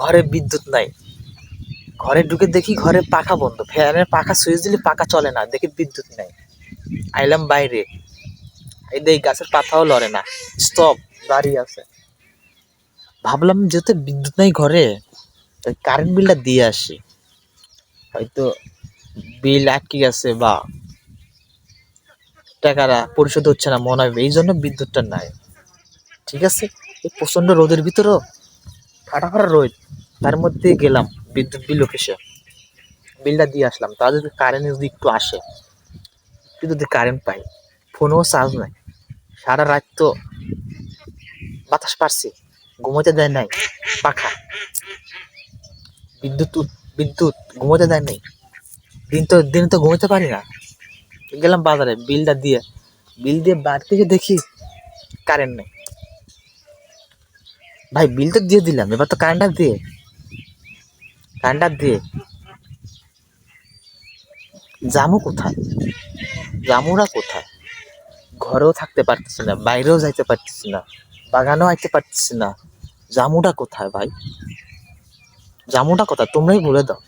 ঘরে বিদ্যুৎ নাই, ঘরে ঢুকে দেখি ঘরে পাখা বন্ধ, ফ্যানের পাখা সুইচ দিলে পাখা চলে না, দেখি বিদ্যুৎ নেই। আইলাম বাইরে, এই দেখ গাছের পাতাও লড়ে না, স্টপ, দাঁড়িয়ে আছে। ভাবলাম যেহেতু বিদ্যুৎ নাই ঘরে, কারেন্ট বিলটা দিয়ে আসি, হয়তো বিল আটকে গেছে বা টাকাটা পরিশোধ হচ্ছে না মনে হয়, এই জন্য বিদ্যুৎটা নাই। ঠিক আছে, এই প্রচন্ড রোদের ভিতরেও ফাটাফাটা রোদ, তার মধ্যে গেলাম বিদ্যুৎ বিল অফিসে, বিলটা দিয়ে আসলাম। তা যদি কারেন্ট যদি একটু আসে, একটু যদি কারেন্ট পাই, ফোনেও চার্জ নাই, সারা রাত তো বাতাস পারছি, ঘুমোতে দেয় নাই পাখা, বিদ্যুৎ বিদ্যুৎ ঘুমোতে দেয় নাই, দিন তো ঘুমোতে পারি না। গেলাম বাজারে, বিল দিয়ে বাড়িতে এসে দেখি কারেন্ট নেই। ভাই বিল তো দিয়ে দিলাম, এবার তো কারেন্টটা দিয়ে জামু কোথায়, জামুরা কোথায়? ঘরেও থাকতে পারতেছি না, বাইরেও যাইতে পারতেছি না, বাগানেও আইতে পারতেছি না, জামুটা কোথায় ভাই? জামুটা কোথায় তোমরাই বলে দাও।